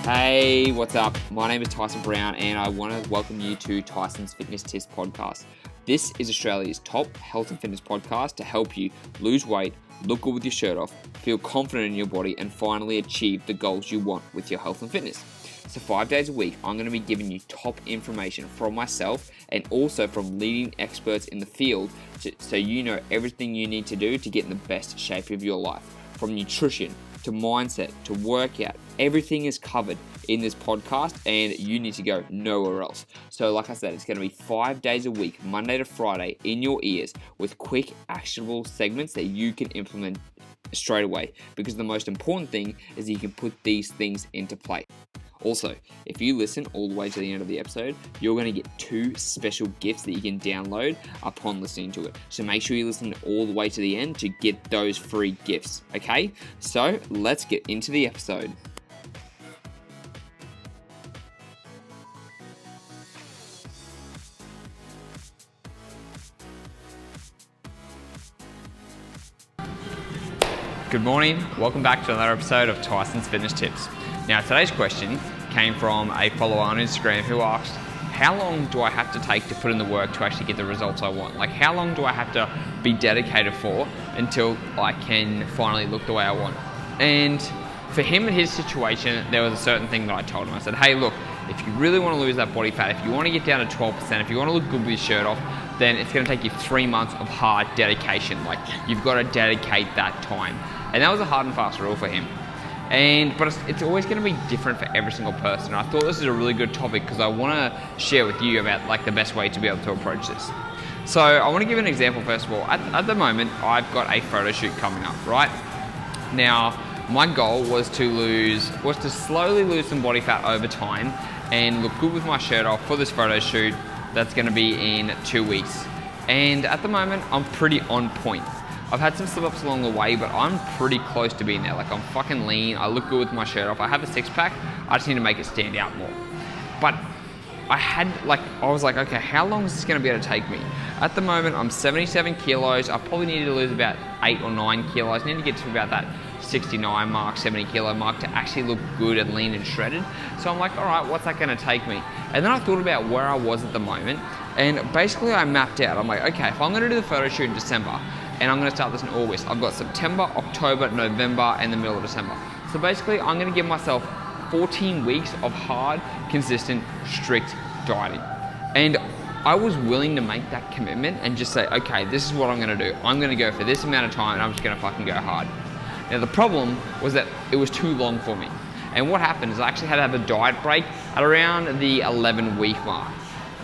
Hey, what's up? My name is Tyson Brown and I want to welcome you to Tyson's Fitness Tips podcast. This is Australia's top health and fitness podcast to help you lose weight, look good with your shirt off, feel confident in your body, and finally achieve the goals you want with your health and fitness. So 5 days a week, I'm going to be giving you top information from myself and also from leading experts in the field so you know everything you need to do to get in the best shape of your life. From nutrition to mindset to workout, everything is covered in this podcast and you need to go nowhere else. So like I said, it's going to be 5 days a week, Monday to Friday, in your ears with quick actionable segments that you can implement straight away, because the most important thing is that you can put these things into play. Also, if you listen all the way to the end of the episode, you're going to get 2 special gifts that you can download upon listening to it. So make sure you listen all the way to the end to get those free gifts, okay? So let's get into the episode. Good morning, welcome back to another episode of Tyson's Fitness Tips. Now today's question came from a follower on Instagram who asked, how long do I have to take to put in the work to actually get the results I want? Like, how long do I have to be dedicated for until I can finally look the way I want? And for him and his situation, there was a certain thing that I told him. I said, hey look, if you really want to lose that body fat, if you want to get down to 12%, if you want to look good with your shirt off, then it's going to take you 3 months of hard dedication. Like, you've got to dedicate that time. And that was a hard and fast rule for him. But it's always going to be different for every single person. I thought this is a really good topic because I want to share with you about like the best way to be able to approach this. So I want to give an example first of all. At the moment, I've got a photo shoot coming up, right? Now, my goal was to slowly lose some body fat over time and look good with my shirt off for this photo shoot that's going to be in 2 weeks. And at the moment, I'm pretty on point. I've had some slip-ups along the way, but I'm pretty close to being there. Like, I'm fucking lean, I look good with my shirt off, I have a six-pack, I just need to make it stand out more. But I was like, okay, how long is this gonna be able to take me? At the moment, I'm 77 kilos, I probably need to lose about 8 or 9 kilos, I need to get to about that 69 mark, 70 kilo mark to actually look good and lean and shredded. So I'm like, all right, what's that gonna take me? And then I thought about where I was at the moment, and basically I mapped out, I'm like, okay, if I'm gonna do the photo shoot in December, and I'm going to start this in August. I've got September, October, November, and the middle of December. So basically, I'm going to give myself 14 weeks of hard, consistent, strict dieting. And I was willing to make that commitment and just say, okay, this is what I'm going to do. I'm going to go for this amount of time and I'm just going to fucking go hard. Now, the problem was that it was too long for me. And what happened is I actually had to have a diet break at around the 11-week mark.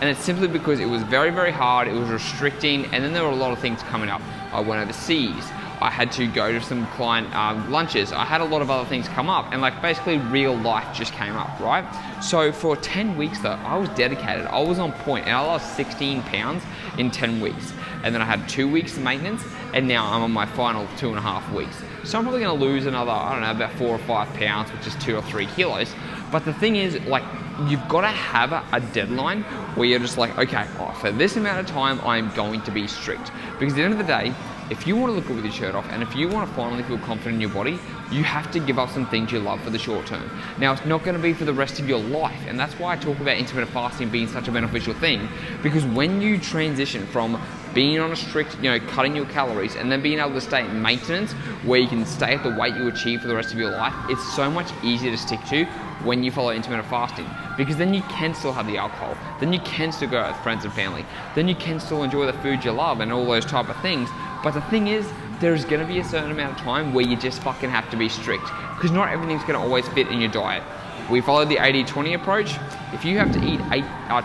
And it's simply because it was very, very hard, it was restricting, and then there were a lot of things coming up. I went overseas, I had to go to some client lunches, I had a lot of other things come up, and like basically real life just came up, right? So for 10 weeks though, I was dedicated, I was on point, and I lost 16 pounds in 10 weeks. And then I had 2 weeks of maintenance, and now I'm on my final 2.5 weeks. So I'm probably gonna lose another, I don't know, about 4 or 5 pounds, which is 2 or 3 kilos. But the thing is, like, you've got to have a deadline where you're just like, okay, for this amount of time, I'm going to be strict. Because at the end of the day, if you want to look good with your shirt off and if you want to finally feel confident in your body, you have to give up some things you love for the short term. Now, it's not going to be for the rest of your life. And that's why I talk about intermittent fasting being such a beneficial thing. Because when you transition from being on a strict, cutting your calories and then being able to stay in maintenance where you can stay at the weight you achieve for the rest of your life, it's so much easier to stick to when you follow intermittent fasting, because then you can still have the alcohol, then you can still go out with friends and family, then you can still enjoy the food you love and all those type of things. But the thing is, there's going to be a certain amount of time where you just fucking have to be strict, because not everything's going to always fit in your diet. We follow the 80-20 approach. If you have to eat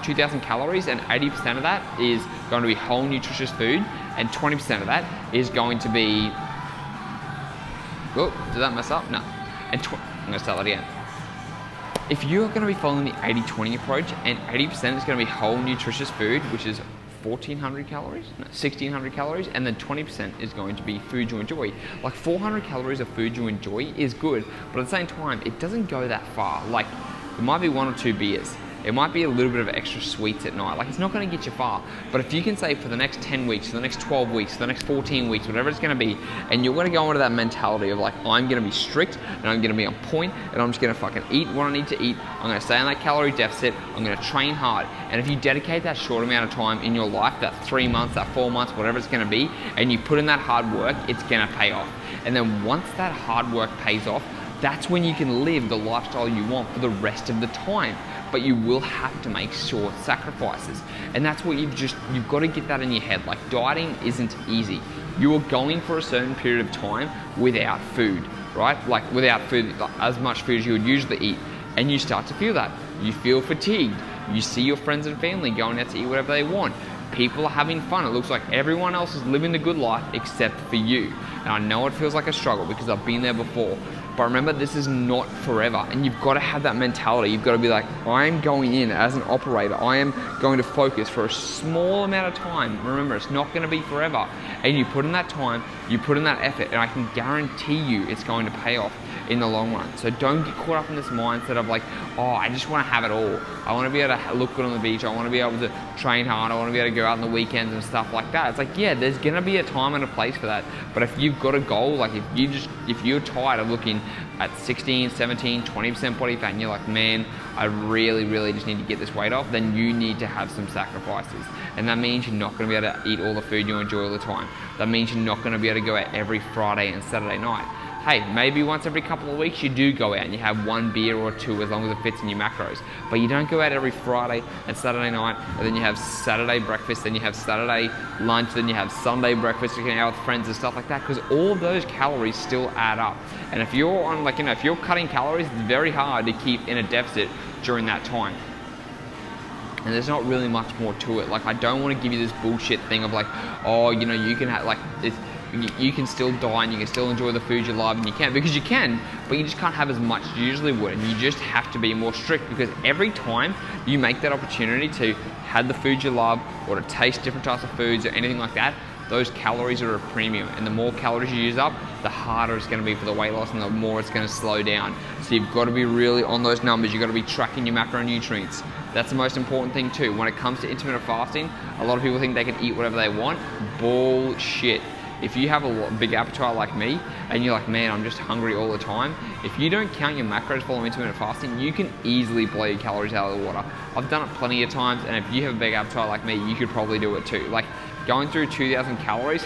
2,000 calories and 80% of that is going to be whole nutritious food and 20% of that is going to be, oh, did that mess up? No. I'm going to start that again. If you're going to be following the 80-20 approach and 80% is going to be whole nutritious food, which is 1,400 calories, no, 1,600 calories, and then 20% is going to be food you enjoy. Like 400 calories of food you enjoy is good, but at the same time, it doesn't go that far. Like, it might be 1 or 2 beers. It might be a little bit of extra sweets at night. Like, it's not going to get you far. But if you can say for the next 10 weeks, for the next 12 weeks, for the next 14 weeks, whatever it's going to be, and you're going to go into that mentality of like, I'm going to be strict and I'm going to be on point and I'm just going to fucking eat what I need to eat. I'm going to stay on that calorie deficit. I'm going to train hard. And if you dedicate that short amount of time in your life, that 3 months, that 4 months, whatever it's going to be, and you put in that hard work, it's going to pay off. And then once that hard work pays off, that's when you can live the lifestyle you want for the rest of the time. But you will have to make short sacrifices. And that's what you've got to get that in your head. Like, dieting isn't easy. You are going for a certain period of time without food, right? Like, without food, as much food as you would usually eat. And you start to feel that. You feel fatigued. You see your friends and family going out to eat whatever they want. People are having fun. It looks like everyone else is living the good life except for you. And I know it feels like a struggle because I've been there before. But remember, this is not forever. And you've got to have that mentality. You've got to be like, I am going in as an operator. I am going to focus for a small amount of time. Remember, it's not going to be forever. And you put in that time, you put in that effort, and I can guarantee you it's going to pay off in the long run. So don't get caught up in this mindset of like, oh, I just want to have it all. I want to be able to look good on the beach. I want to be able to train hard. I want to be able to go out on the weekends and stuff like that. It's like, yeah, there's going to be a time and a place for that. But if you've got a goal, like if you're tired of looking at 16, 17, 20% body fat and you're like, man, I really, really just need to get this weight off, then you need to have some sacrifices. And that means you're not going to be able to eat all the food you enjoy all the time. That means you're not going to be able to go out every Friday and Saturday night. Hey, maybe once every couple of weeks you do go out and you have 1 beer or 2 as long as it fits in your macros. But you don't go out every Friday and Saturday night, and then you have Saturday breakfast, then you have Saturday lunch, then you have Sunday breakfast, you can out with friends and stuff like that, because all of those calories still add up. And if you're on, like, if you're cutting calories, it's very hard to keep in a deficit during that time. And there's not really much more to it. Like, I don't want to give you this bullshit thing of like, oh, you can have, like, you can still diet and you can still enjoy the food you love, and you can, because you can, but you just can't have as much as you usually would, and you just have to be more strict, because every time you make that opportunity to have the food you love or to taste different types of foods or anything like that, those calories are a premium, and the more calories you use up, the harder it's going to be for the weight loss and the more it's going to slow down. So you've got to be really on those numbers. You've got to be tracking your macronutrients. That's the most important thing too. When it comes to intermittent fasting, a lot of people think they can eat whatever they want. Bullshit. If you have a big appetite like me and you're like, man, I'm just hungry all the time, if you don't count your macros following intermittent fasting, you can easily blow your calories out of the water. I've done it plenty of times, and if you have a big appetite like me, you could probably do it too. Like, going through 2,000 calories,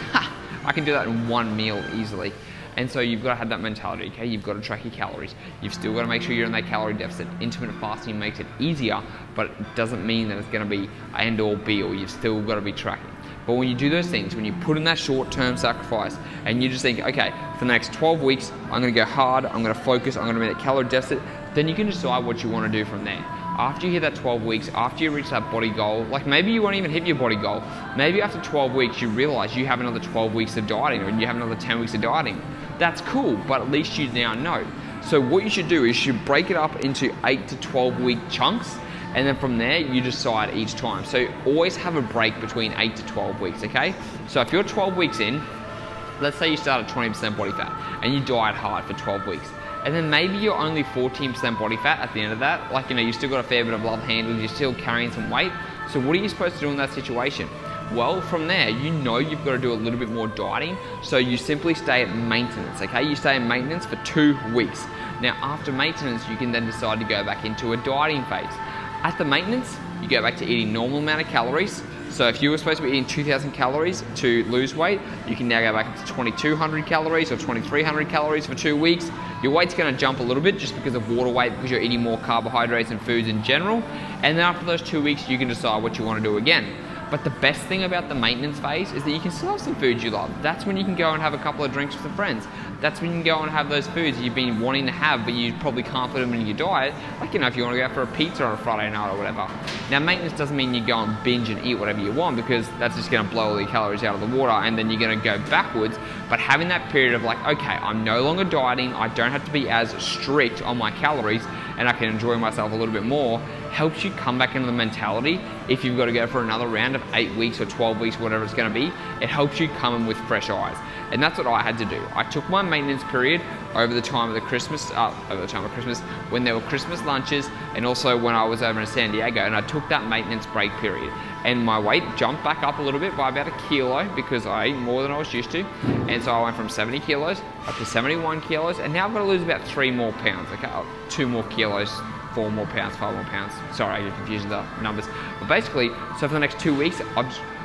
I can do that in one meal easily. And so you've got to have that mentality, okay? You've got to track your calories. You've still got to make sure you're in that calorie deficit. Intermittent fasting makes it easier, but it doesn't mean that it's going to be end all be all. You've still got to be tracking. But when you do those things, when you put in that short-term sacrifice and you just think, okay, for the next 12 weeks, I'm going to go hard, I'm going to focus, I'm going to be in a calorie deficit, then you can decide what you want to do from there. After you hit that 12 weeks, after you reach that body goal, like maybe you won't even hit your body goal. Maybe after 12 weeks, you realize you have another 12 weeks of dieting, or you have another 10 weeks of dieting. That's cool, but at least you now know. So what you should do is you should break it up into 8 to 12 week chunks, and then from there, you decide each time. So always have a break between 8 to 12 weeks, okay? So if you're 12 weeks in, let's say you start at 20% body fat, and you diet hard for 12 weeks. And then maybe you're only 14% body fat at the end of that. Like, you still got a fair bit of love handles, you're still carrying some weight. So what are you supposed to do in that situation? Well, from there, you've got to do a little bit more dieting. So you simply stay at maintenance, okay? You stay in maintenance for 2 weeks. Now, after maintenance, you can then decide to go back into a dieting phase. At the maintenance, you go back to eating normal amount of calories. So if you were supposed to be eating 2,000 calories to lose weight, you can now go back to 2,200 calories or 2,300 calories for 2 weeks. Your weight's going to jump a little bit just because of water weight, because you're eating more carbohydrates and foods in general. And then after those 2 weeks, you can decide what you want to do again. But the best thing about the maintenance phase is that you can still have some foods you love. That's when you can go and have a couple of drinks with some friends. That's when you can go and have those foods you've been wanting to have, but you probably can't fit them in your diet. Like, if you want to go out for a pizza on a Friday night or whatever. Now, maintenance doesn't mean you go and binge and eat whatever you want, because that's just going to blow all your calories out of the water, and then you're going to go backwards. But having that period of like, okay, I'm no longer dieting, I don't have to be as strict on my calories, and I can enjoy myself a little bit more, helps you come back into the mentality. If you've got to go for another round of 8 weeks or 12 weeks, whatever it's going to be, it helps you come in with fresh eyes. And that's what I had to do. I took my maintenance period over the time of Christmas, when there were Christmas lunches, and also when I was over in San Diego, and I took that maintenance break period. And my weight jumped back up a little bit by about 1 kilo because I ate more than I was used to. And so I went from 70 kilos up to 71 kilos, and now I've got to lose about 3 more pounds, okay? 2 more kilos, 4 more pounds, 5 more pounds. Sorry, I get confused with the numbers. But basically, so for the next 2 weeks,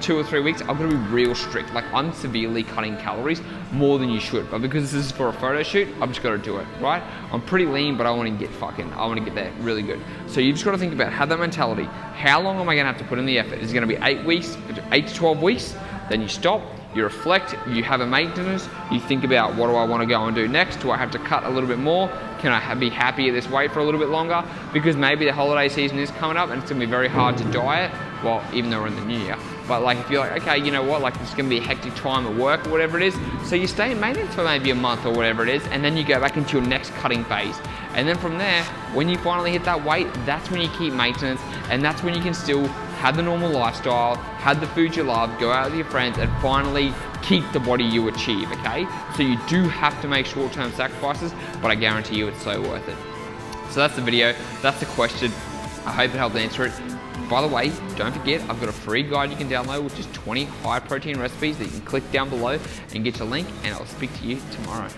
2 or 3 weeks, I'm gonna be real strict. Like, I'm severely cutting calories more than you should. But because this is for a photo shoot, I'm just gotta do it, right? I'm pretty lean, but I wanna get there really good. So you just gotta think about, have that mentality. How long am I gonna have to put in the effort? Is it gonna be 8 weeks, 8 to 12 weeks? Then you stop, you reflect, you have a maintenance, you think about, what do I want to go and do next? Do I have to cut a little bit more? Can I be happy at this weight for a little bit longer? Because maybe the holiday season is coming up and it's going to be very hard to diet, well, even though we're in the new year. But like, if you're like, okay, you know what, like it's going to be a hectic time at work or whatever it is, so you stay in maintenance for maybe a month or whatever it is, and then you go back into your next cutting phase. And then from there, when you finally hit that weight, that's when you keep maintenance, and that's when you can still have the normal lifestyle, have the food you love, go out with your friends, and finally keep the body you achieve, okay? So you do have to make short-term sacrifices, but I guarantee you it's so worth it. So that's the video, that's the question. I hope it helped answer it. By the way, don't forget, I've got a free guide you can download, which is 20 high-protein recipes that you can click down below and get your link, and I'll speak to you tomorrow.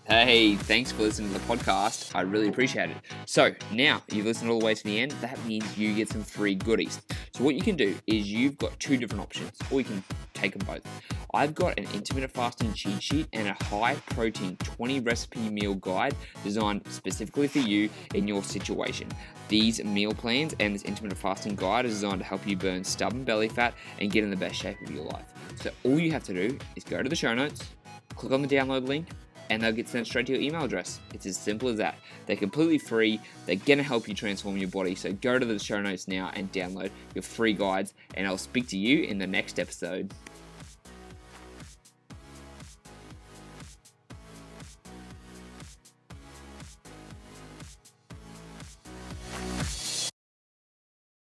Hey, thanks for listening to the podcast. I really appreciate it. So now you've listened all the way to the end. That means you get some free goodies. So what you can do is you've got 2 different options, or you can take them both. I've got an intermittent fasting cheat sheet and a high protein 20 recipe meal guide designed specifically for you in your situation. These meal plans and this intermittent fasting guide is designed to help you burn stubborn belly fat and get in the best shape of your life. So all you have to do is go to the show notes, click on the download link, and they'll get sent straight to your email address. It's as simple as that. They're completely free. They're going to help you transform your body. So go to the show notes now and download your free guides, and I'll speak to you in the next episode.